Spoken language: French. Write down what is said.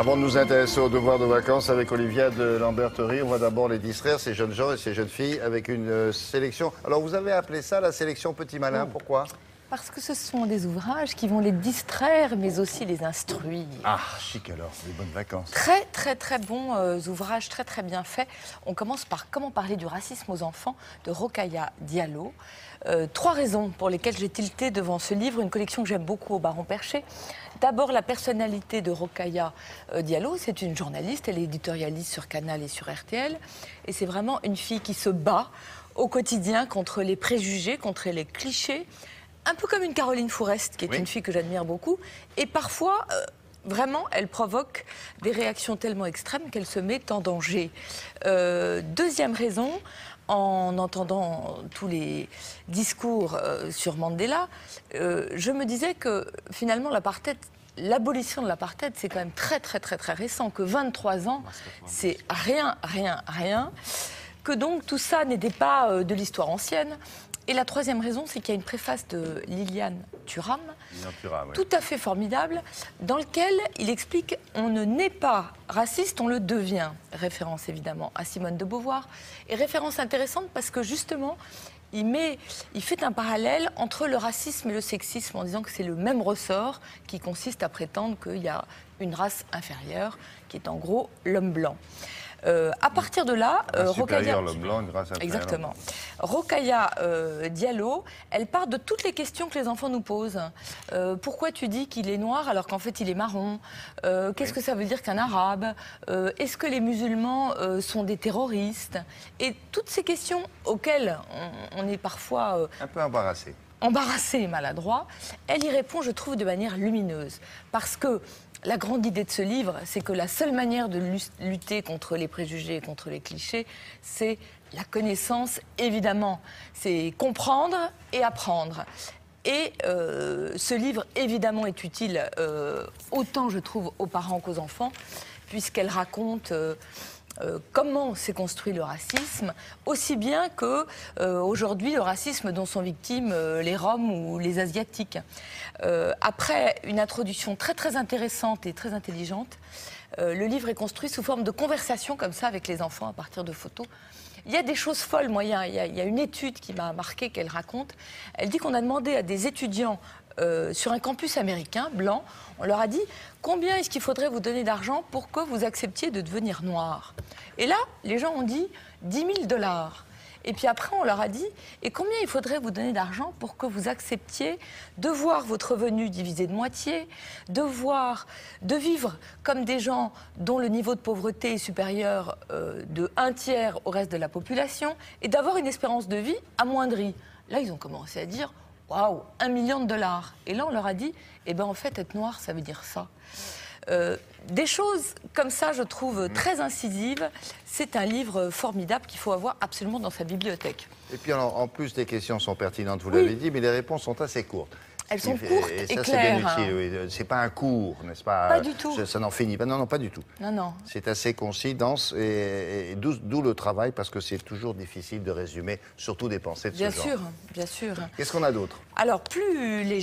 Avant de nous intéresser aux devoirs de vacances avec Olivia de Lamberterie, on va d'abord les distraire, ces jeunes gens et ces jeunes filles, avec une sélection. Alors, vous avez appelé ça la sélection Petit Malin, pourquoi? Parce que ce sont des ouvrages qui vont les distraire, mais aussi les instruire. Ah, chic alors, des bonnes vacances. Très bons ouvrages, très bien faits. On commence par Comment parler du racisme aux enfants de Rokhaya Diallo. 3 raisons pour lesquelles j'ai tilté devant ce livre, une collection que j'aime beaucoup au Baron Perché. D'abord, la personnalité de Rokhaya Diallo. C'est une journaliste, elle est éditorialiste sur Canal et sur RTL. Et c'est vraiment une fille qui se bat au quotidien contre les préjugés, contre les clichés. Un peu comme une Caroline Fourest, qui est une fille que j'admire beaucoup. Et parfois, vraiment, elle provoque des réactions tellement extrêmes qu'elle se met en danger. Deuxième raison, en entendant tous les discours sur Mandela, je me disais que finalement, l'abolition de l'apartheid, c'est quand même très récent, que 23 ans, c'est rien. Que donc tout ça n'était pas de l'histoire ancienne. Et la troisième raison, c'est qu'il y a une préface de Liliane Thuram, tout à fait formidable, dans laquelle il explique « On ne naît pas raciste, on le devient ». Référence évidemment à Simone de Beauvoir. Et référence intéressante parce que justement, il fait un parallèle entre le racisme et le sexisme en disant que c'est le même ressort qui consiste à prétendre qu'il y a une race inférieure, qui est en gros l'homme blanc. À partir de là, Rokhaya, le blanc, grâce à exactement. Rokhaya Diallo, elle part de toutes les questions que les enfants nous posent. Pourquoi tu dis qu'il est noir alors qu'en fait il est marron? Qu'est-ce que ça veut dire qu'un arabe? Est-ce que les musulmans sont des terroristes? Et toutes ces questions auxquelles on est parfois un peu embarrassé et maladroit, elle y répond, je trouve, de manière lumineuse. Parce que la grande idée de ce livre, c'est que la seule manière de lutter contre les préjugés et contre les clichés, c'est la connaissance, évidemment. C'est comprendre et apprendre. Et ce livre, évidemment, est utile autant, je trouve, aux parents qu'aux enfants, puisqu'elle raconte comment s'est construit le racisme, aussi bien que aujourd'hui le racisme dont sont victimes les Roms ou les Asiatiques. Après une introduction très intéressante et très intelligente, le livre est construit sous forme de conversation comme ça avec les enfants à partir de photos. Il y a des choses folles, moi. Il y a une étude qui m'a marquée qu'elle raconte. Elle dit qu'on a demandé à des étudiants sur un campus américain, blanc, on leur a dit combien est-ce qu'il faudrait vous donner d'argent pour que vous acceptiez de devenir noir. Et là, les gens ont dit 10 000 $. Et puis après, on leur a dit et combien il faudrait vous donner d'argent pour que vous acceptiez de voir votre revenu divisé de moitié, de vivre comme des gens dont le niveau de pauvreté est supérieur de 1/3 au reste de la population et d'avoir une espérance de vie amoindrie. Là, ils ont commencé à dire waouh, 1 million $. Et là, on leur a dit, eh ben, en fait, être noir, ça veut dire ça. Des choses comme ça, je trouve, très incisives. C'est un livre formidable qu'il faut avoir absolument dans sa bibliothèque. Et puis, alors, en plus, les questions sont pertinentes, vous l'avez dit, mais les réponses sont assez courtes. Elles sont courtes et ça, claires. C'est bien utile, oui. C'est pas un cours, n'est-ce pas? Pas du tout. Ça n'en finit pas. Non, pas du tout. Non. C'est assez concis, dense, et d'où le travail, parce que c'est toujours difficile de résumer, surtout des pensées de ce genre. Bien sûr. Qu'est-ce qu'on a d'autre? Alors, plus léger.